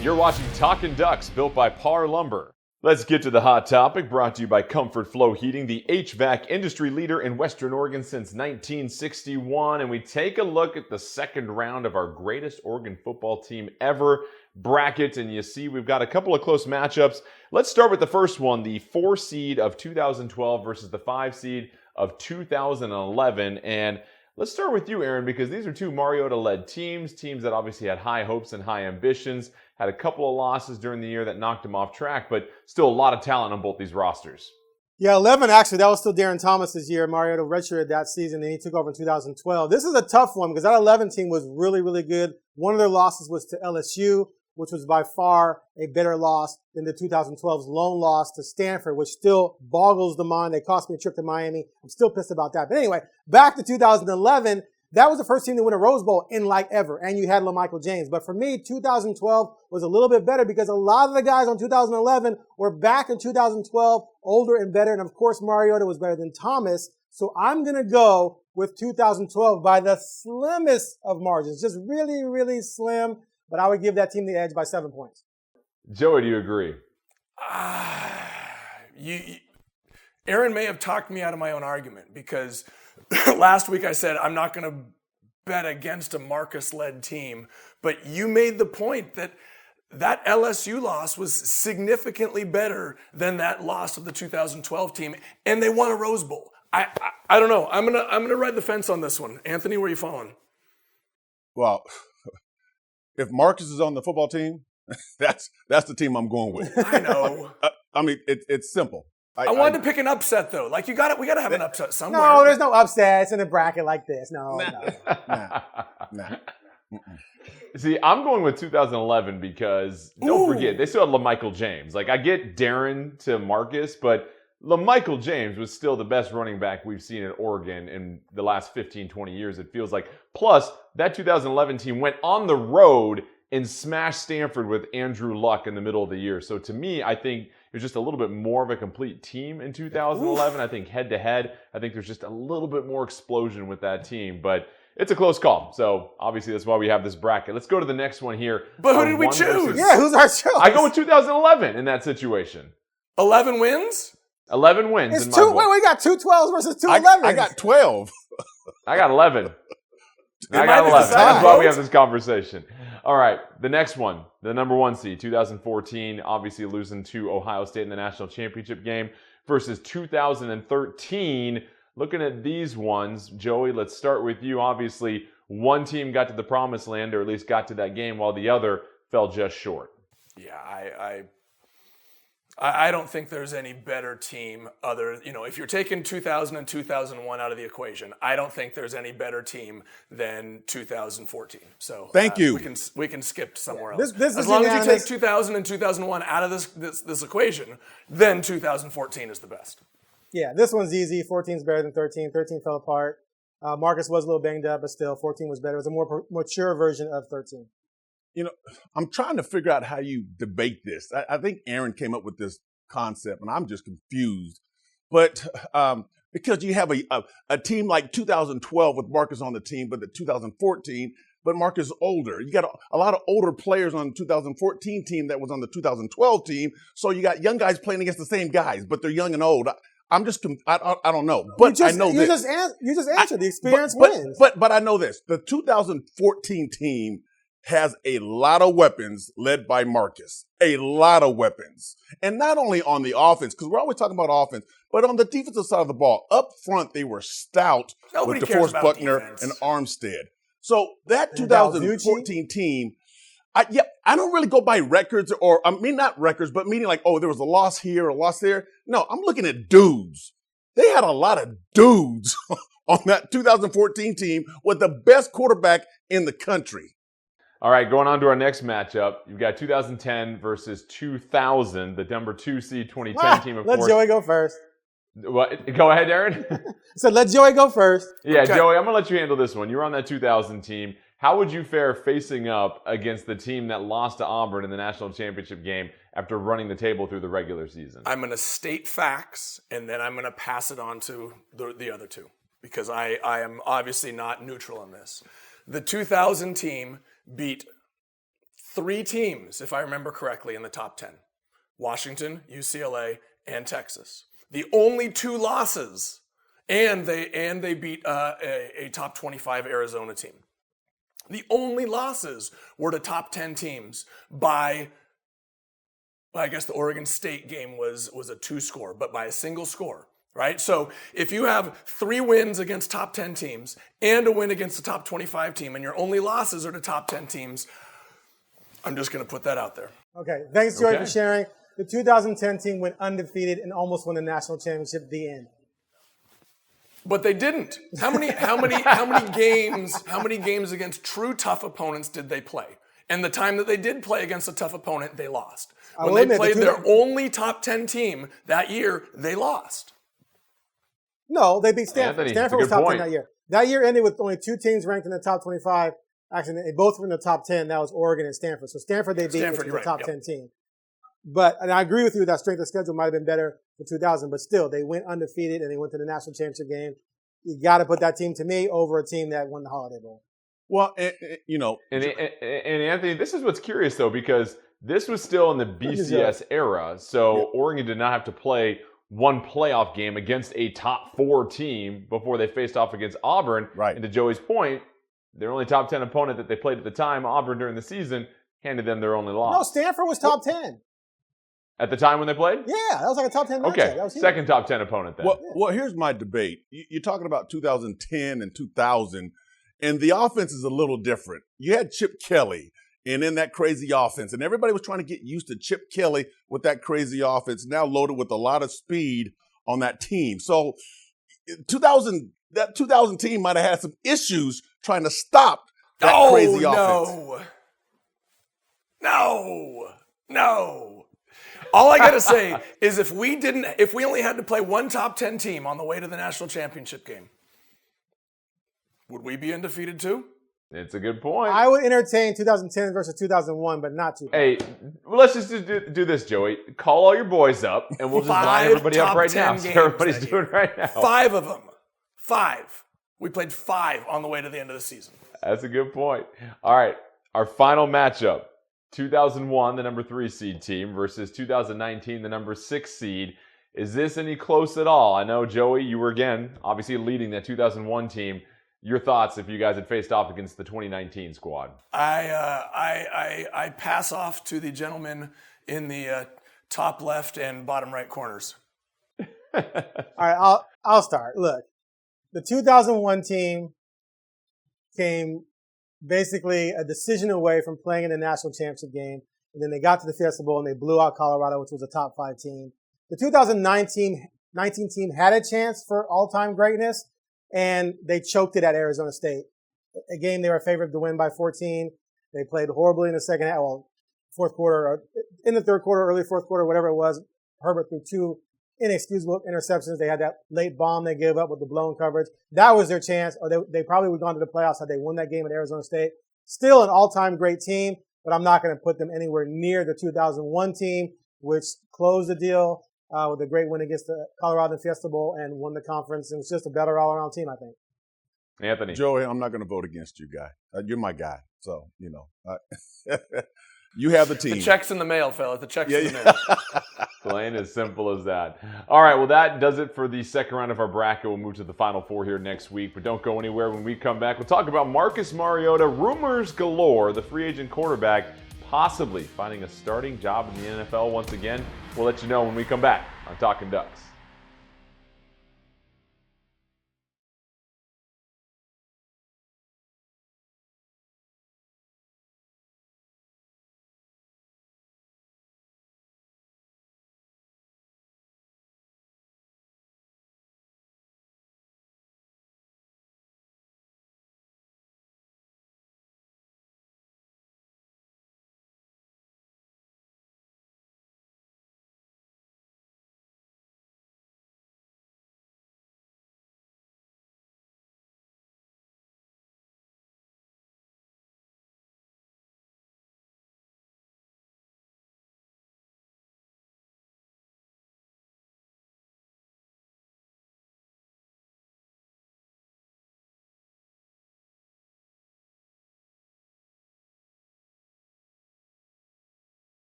You're watching Talkin' Ducks, built by Parr Lumber. Let's get to the hot topic, brought to you by Comfort Flow Heating, the HVAC industry leader in Western Oregon since 1961. And we take a look at the second round of our greatest Oregon football team ever bracket. And you see we've got a couple of close matchups. Let's start with the first one, the 4 seed of 2012 versus the 5 seed of 2011. And let's start with you, Aaron, because these are two Mariota-led teams that obviously had high hopes and high ambitions, had a couple of losses during the year that knocked them off track, but still a lot of talent on both these rosters. Yeah, 11, actually, that was still Darren Thomas's year. Mariota redshirted that season, and he took over in 2012. This is a tough one because that 11 team was really, really good. One of their losses was to LSU, which was by far a better loss than the 2012's lone loss to Stanford, which still boggles the mind. They cost me a trip to Miami. I'm still pissed about that. But anyway, back to 2011, that was the first team to win a Rose Bowl in like ever, and you had LaMichael James. But for me, 2012 was a little bit better because a lot of the guys on 2011 were back in 2012, older and better, and of course Mariota was better than Thomas. So I'm going to go with 2012 by the slimmest of margins, just really, really slim, but I would give that team the edge by 7 points. Joey, do you agree? Aaron may have talked me out of my own argument because last week I said I'm not going to bet against a Marcus-led team, but you made the point that that LSU loss was significantly better than that loss of the 2012 team, and they won a Rose Bowl. I don't know. I'm gonna ride the fence on this one. Anthony, where are you falling? Well, if Marcus is on the football team, that's the team I'm going with. I know. I mean, it's simple. I wanted to pick an upset though. Like we got to have an upset somewhere. No, there's no upsets in a bracket like this. No. Nah. See, I'm going with 2011 because don't forget they still had LaMichael James. Like I get Darren to Marcus, but LaMichael James was still the best running back we've seen at Oregon in the last 15, 20 years, it feels like. Plus, that 2011 team went on the road and smashed Stanford with Andrew Luck in the middle of the year. So to me, I think it was just a little bit more of a complete team in 2011. I think head-to-head, I think there's just a little bit more explosion with that team. But it's a close call. So obviously that's why we have this bracket. Let's go to the next one here. But who did we choose? Yeah, who's our choice? I go with 2011 in that situation. 11 wins? 11 wins. It's two. Wait, we got 2 12s versus 2 11s. I got 12. I got 11. I got 11. That's why we have this conversation. All right, the next one, the number 1 seed, 2014, obviously losing to Ohio State in the national championship game versus 2013. Looking at these ones, Joey, let's start with you. Obviously, one team got to the promised land, or at least got to that game, while the other fell just short. Yeah, I don't think there's any better team other, if you're taking 2000 and 2001 out of the equation, I don't think there's any better team than 2014. So thank you. We can skip somewhere else. This as long as you take 2000 and 2001 out of this equation, then 2014 is the best. Yeah, this one's easy. 14 is better than 13. 13 fell apart. Marcus was a little banged up, but still 14 was better. It was a more mature version of 13. I'm trying to figure out how you debate this. I think Aaron came up with this concept, and I'm just confused. But because you have a team like 2012 with Marcus on the team, but the 2014, but Marcus is older. You got a lot of older players on the 2014 team that was on the 2012 team. So you got young guys playing against the same guys, but they're young and old. I don't know, but I know this. You just answered. The experience wins. But I know this. The 2014 team has a lot of weapons led by Marcus. A lot of weapons. And not only on the offense, because we're always talking about offense, but on the defensive side of the ball. Up front, they were stout with DeForest Buckner and Armstead. So that 2014 team, I don't really go by records not records, but meaning like, oh, there was a loss here, a loss there. No, I'm looking at dudes. They had a lot of dudes on that 2014 team with the best quarterback in the country. All right, going on to our next matchup. You've got 2010 versus 2000, the number 2 seed 2010 team, of course. Let Joey go first. What? Go ahead, Aaron. So let Joey go first. Yeah, okay. Joey, I'm going to let you handle this one. You were on that 2000 team. How would you fare facing up against the team that lost to Auburn in the national championship game after running the table through the regular season? I'm going to state facts, and then I'm going to pass it on to the other two, because I am obviously not neutral on this. The 2000 team beat 3 teams, if I remember correctly, in the top 10. Washington, UCLA, and Texas. The only 2 losses, and they beat a top 25 Arizona team. The only losses were to top 10 teams by, I guess the Oregon State game was a 2-score, but by a single score, right? So if you have 3 wins against top 10 teams and a win against the top 25 team, and your only losses are to top 10 teams, I'm just going to put that out there. Okay, thanks, Joey, for sharing. The 2010 team went undefeated and almost won the national championship. The end. But they didn't. How many games against true tough opponents did they play? And the time that they did play against a tough opponent, they lost. When they played their only top 10 team that year, they lost. No, they beat Stanford. Anthony, Stanford was top 10 that year. That year ended with only 2 teams ranked in the top 25. Actually, they both were in the top 10. That was Oregon and Stanford. So Stanford they beat, which was the top 10 team. And I agree with you that strength of schedule might have been better for 2000, but still, they went undefeated and they went to the national championship game. You got to put that team, to me, over a team that won the Holiday Bowl. Well, And Anthony, this is what's curious, though, because this was still in the BCS era, so Oregon did not have to play one playoff game against a top 4 team before they faced off against Auburn. Right. And to Joey's point, their only top 10 opponent that they played at the time, Auburn, during the season, handed them their only loss. No, Stanford was top 10. At the time when they played? Yeah, that was like a top 10 matchup. Okay, that was second top 10 opponent then. Well, here's my debate. You're talking about 2010 and 2000, and the offense is a little different. You had Chip Kelly and in that crazy offense, and everybody was trying to get used to Chip Kelly with that crazy offense, now loaded with a lot of speed on that team. So that 2000 team might have had some issues trying to stop that crazy offense. No. All I got to say is if we only had to play one top 10 team on the way to the national championship game, would we be undefeated too? It's a good point. I would entertain 2010 versus 2001, but not too. Hey, well, let's just do this, Joey. Call all your boys up, and we'll just line everybody up right now. So everybody's doing right now. 5 of them. 5. We played 5 on the way to the end of the season. That's a good point. All right, our final matchup. 2001, the number 3 seed team versus 2019, the number 6 seed. Is this any close at all? I know, Joey, you were, again, obviously leading that 2001 team. Your thoughts if you guys had faced off against the 2019 squad? I pass off to the gentleman in the top left and bottom right corners. All right, I'll start. Look, the 2001 team came basically a decision away from playing in the national championship game. And then they got to the Fiesta Bowl and they blew out Colorado, which was a top 5 team. The 2019 team had a chance for all-time greatness, and they choked it at Arizona State. A game they were favored to win by 14. They played horribly in the second half, fourth quarter, or in the third quarter, early fourth quarter, whatever it was. Herbert threw 2 inexcusable interceptions. They had that late bomb they gave up with the blown coverage. That was their chance, or they probably would have gone to the playoffs had they won that game at Arizona State. Still an all-time great team, but I'm not going to put them anywhere near the 2001 team, which closed the deal. with a great win against the Colorado Fiesta Bowl and won the conference. And it's just a better all-around team, I think. Anthony. Joey, I'm not going to vote against you, guy. You're my guy. So, you have the team. The check's in the mail, fella. The check's in the mail. Plain as simple as that. All right, well, that does it for the second round of our bracket. We'll move to the Final Four here next week, but don't go anywhere. When we come back, we'll talk about Marcus Mariota. Rumors galore, the free agent quarterback possibly finding a starting job in the NFL once again. We'll let you know when we come back on Talkin' Ducks.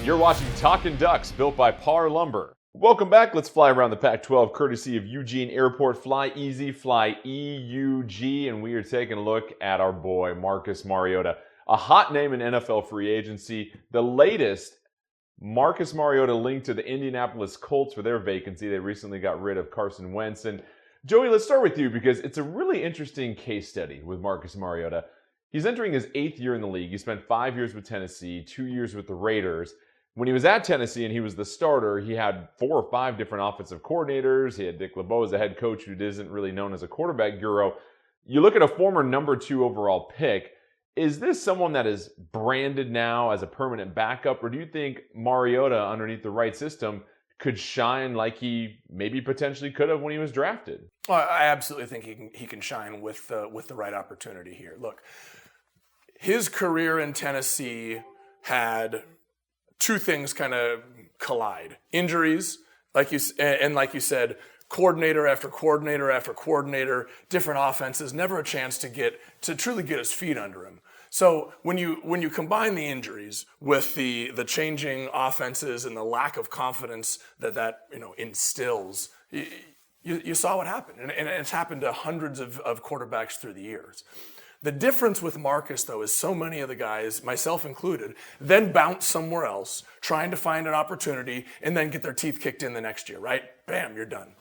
You're watching Talkin' Ducks, built by Parr Lumber. Welcome back. Let's fly around the Pac-12, courtesy of Eugene Airport. Fly easy, fly EUG, and we are taking a look at our boy, Marcus Mariota. A hot name in NFL free agency. The latest, Marcus Mariota linked to the Indianapolis Colts for their vacancy. They recently got rid of Carson Wentz. And Joey, let's start with you because it's a really interesting case study with Marcus Mariota. He's entering his 8th year in the league. He spent 5 years with Tennessee, 2 years with the Raiders. When he was at Tennessee and he was the starter, he had 4 or 5 different offensive coordinators. He had Dick LeBeau as a head coach who isn't really known as a quarterback guru. You look at a former number 2 overall pick. Is this someone that is branded now as a permanent backup, or do you think Mariota, underneath the right system, could shine like he maybe potentially could have when he was drafted? Well, I absolutely think he can shine with the right opportunity here. Look, his career in Tennessee had 2 things kind of collide: injuries, like you said, coordinator after coordinator after coordinator, different offenses, never a chance to truly get his feet under him. So when you combine the injuries with the changing offenses and the lack of confidence that instills, you saw what happened, and it's happened to hundreds of quarterbacks through the years. The difference with Marcus, though, is so many of the guys, myself included, then bounce somewhere else, trying to find an opportunity, and then get their teeth kicked in the next year, right? Bam, you're done.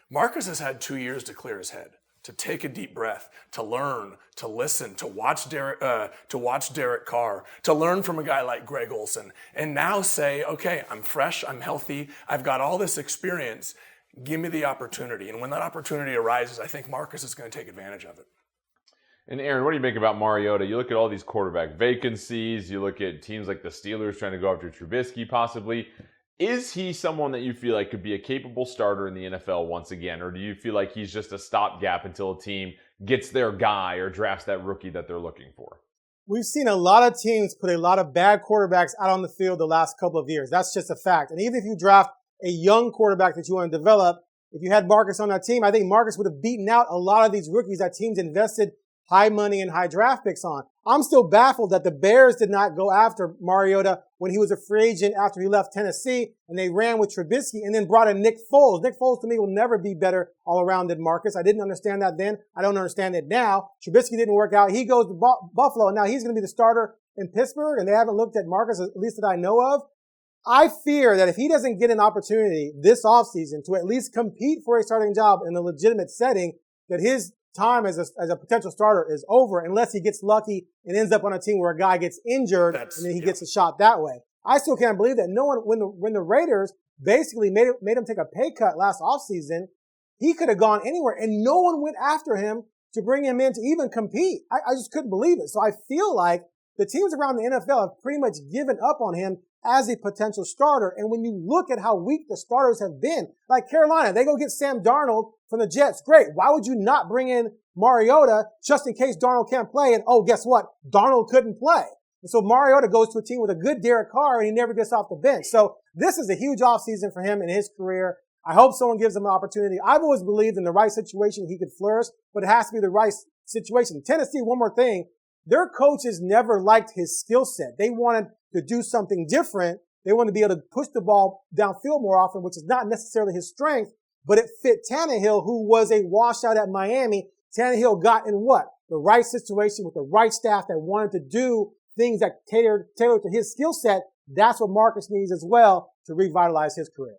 Marcus has had 2 years to clear his head. to take a deep breath, to learn, to listen, to watch Derek Carr, to learn from a guy like Greg Olsen, and now say, okay, I'm fresh, I'm healthy, I've got all this experience, give me the opportunity. And when that opportunity arises, I think Marcus is going to take advantage of it. And Aaron, what do you make about Mariota? You look at all these quarterback vacancies, you look at teams like the Steelers trying to go after Trubisky possibly. Is he someone that you feel like could be a capable starter in the NFL once again? Or do you feel like he's just a stopgap until a team gets their guy or drafts that rookie that they're looking for? We've seen a lot of teams put a lot of bad quarterbacks out on the field the last couple of years. That's just a fact. And even if you draft a young quarterback that you want to develop, if you had Marcus on that team, I think Marcus would have beaten out a lot of these rookies that teams invested high money and high draft picks on. I'm still baffled that the Bears did not go after Mariota when he was a free agent after he left Tennessee, and they ran with Trubisky and then brought in Nick Foles. Nick Foles to me will never be better all around than Marcus. I didn't understand that then. I don't understand it now. Trubisky didn't work out. He goes to Buffalo, and now he's going to be the starter in Pittsburgh, and they haven't looked at Marcus, at least that I know of. I fear that if he doesn't get an opportunity this offseason to at least compete for a starting job in a legitimate setting, that his time as a potential starter is over unless he gets lucky and ends up on a team where a guy gets injured and then he gets a shot that way. I still can't believe that no one, when the Raiders basically made him take a pay cut last offseason, he could have gone anywhere and no one went after him to bring him in to even compete. I just couldn't believe it. So I feel like the teams around the NFL have pretty much given up on him as a potential starter. And when you look at how weak the starters have been, like Carolina, they go get Sam Darnold from the Jets. Great. Why would you not bring in Mariota just in case Darnold can't play? And oh, guess what? Darnold couldn't play. And so Mariota goes to a team with a good Derek Carr and he never gets off the bench. So this is a huge offseason for him in his career. I hope someone gives him an opportunity. I've always believed in the right situation he could flourish, but it has to be the right situation. Tennessee, one more thing. Their coaches never liked his skill set. They wanted to do something different. They wanted to be able to push the ball downfield more often, which is not necessarily his strength, but it fit Tannehill, who was a washout at Miami. Tannehill got in what? The right situation with the right staff that wanted to do things that tailored to his skill set. That's what Marcus needs as well to revitalize his career.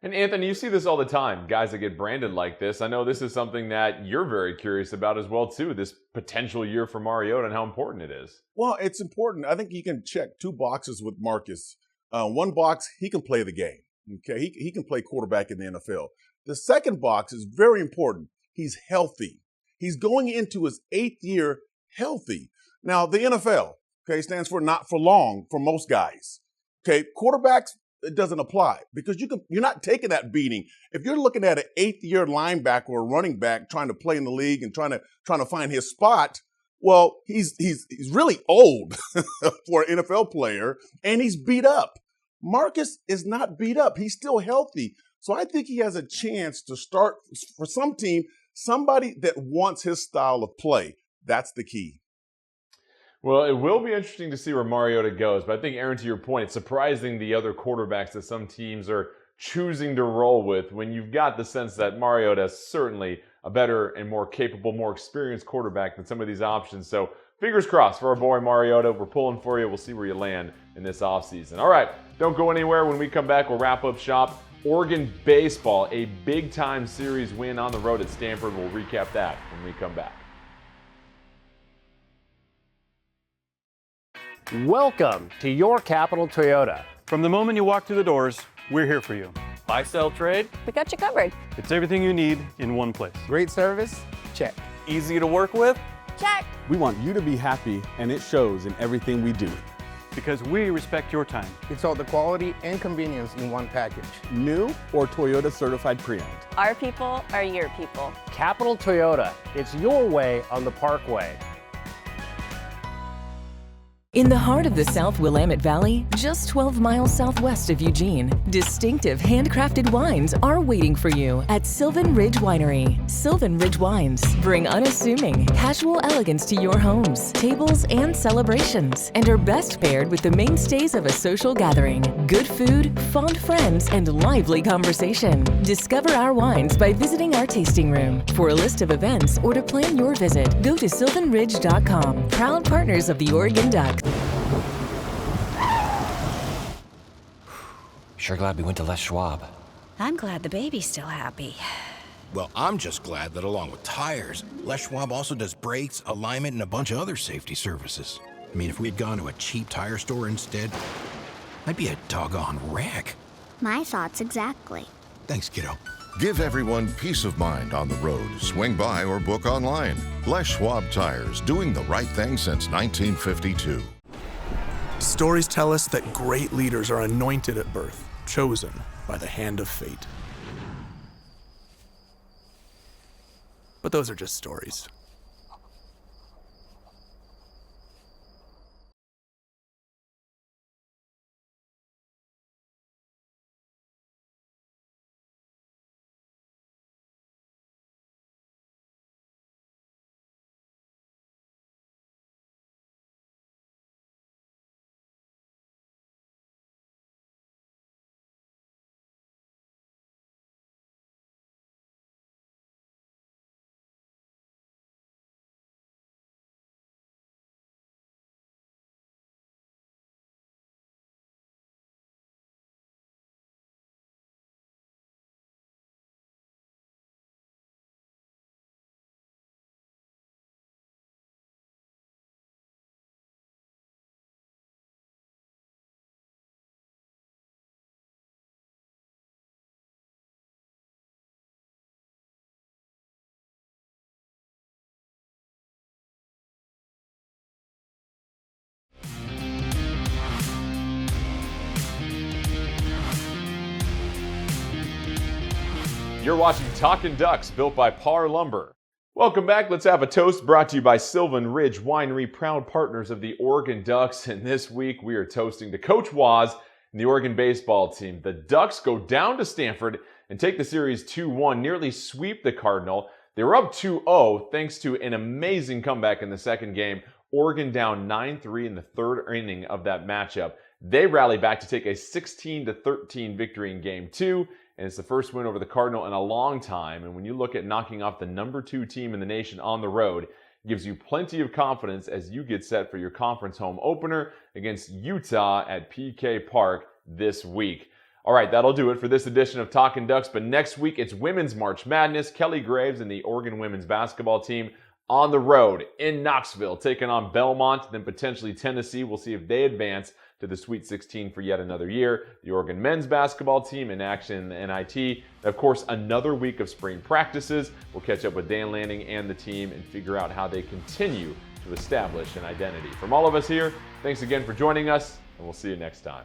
And Anthony, you see this all the time, guys that get branded like this. I know this is something that you're very curious about as well, too, this potential year for Mariota and how important it is. Well, it's important. I think you can check two boxes with Marcus. One box, he can play the game. Okay, he can play quarterback in the NFL. The second box is very important. He's healthy. He's going into his 8th year healthy. Now, the NFL, okay, stands for not for long for most guys. Okay, quarterbacks, it doesn't apply because you're not taking that beating. If you're looking at an 8th year linebacker or running back trying to play in the league and trying to find his spot, well, he's really old for an NFL player and he's beat up. Marcus is not beat up. He's still healthy. So I think he has a chance to start for some team, somebody that wants his style of play. That's the key. Well, it will be interesting to see where Mariota goes, but I think, Aaron, to your point, it's surprising the other quarterbacks that some teams are choosing to roll with when you've got the sense that Mariota is certainly a better and more capable, more experienced quarterback than some of these options. So fingers crossed for our boy Mariota. We're pulling for you. We'll see where you land in this offseason. All right, don't go anywhere. When we come back, we'll wrap up shop. Oregon baseball, a big-time series win on the road at Stanford. We'll recap that when we come back. Welcome to your Capital Toyota. From the moment you walk through the doors, we're here for you. Buy, sell, trade. We got you covered. It's everything you need in one place. Great service? Check. Easy to work with? Check. We want you to be happy, and it shows in everything we do. Because we respect your time. It's all the quality and convenience in one package. New or Toyota certified pre-owned. Our people are your people. Capital Toyota. It's your way on the Parkway. In the heart of the South Willamette Valley, just 12 miles southwest of Eugene, distinctive handcrafted wines are waiting for you at Sylvan Ridge Winery. Sylvan Ridge Wines bring unassuming, casual elegance to your homes, tables, and celebrations, and are best paired with the mainstays of a social gathering: good food, fond friends, and lively conversation. Discover our wines by visiting our tasting room. For a list of events or to plan your visit, go to sylvanridge.com. Proud partners of the Oregon Ducks. Sure glad we went to Les Schwab. I'm glad the baby's still happy. Well, I'm just glad that along with tires, Les Schwab also does brakes, alignment, and a bunch of other safety services. I mean, if we had gone to a cheap tire store instead, I'd be a doggone wreck. My thoughts exactly. Thanks, kiddo. Give everyone peace of mind on the road. Swing by or book online. Les Schwab Tires, doing the right thing since 1952. Stories tell us that great leaders are anointed at birth, chosen by the hand of fate. But those are just stories. You're watching Talkin' Ducks, built by Parr Lumber. Welcome back. Let's have a toast brought to you by Sylvan Ridge Winery, proud partners of the Oregon Ducks. And this week we are toasting to Coach Waz and the Oregon baseball team. The Ducks go down to Stanford and take the series 2-1, nearly sweep the Cardinal. They were up 2-0 thanks to an amazing comeback in the second game. Oregon down 9-3 in the third inning of that matchup. They rally back to take a 16-13 victory in Game 2. And it's the first win over the Cardinal in a long time. And when you look at knocking off the number 2 team in the nation on the road, it gives you plenty of confidence as you get set for your conference home opener against Utah at PK Park this week. All right, that'll do it for this edition of Talkin' Ducks. But next week, it's Women's March Madness. Kelly Graves and the Oregon women's basketball team on the road in Knoxville, taking on Belmont, then potentially Tennessee. We'll see if they advance to the Sweet 16 for yet another year. The Oregon men's basketball team in action in the NIT. Of course, another week of spring practices. We'll catch up with Dan Lanning and the team and figure out how they continue to establish an identity. From all of us here, thanks again for joining us, and we'll see you next time.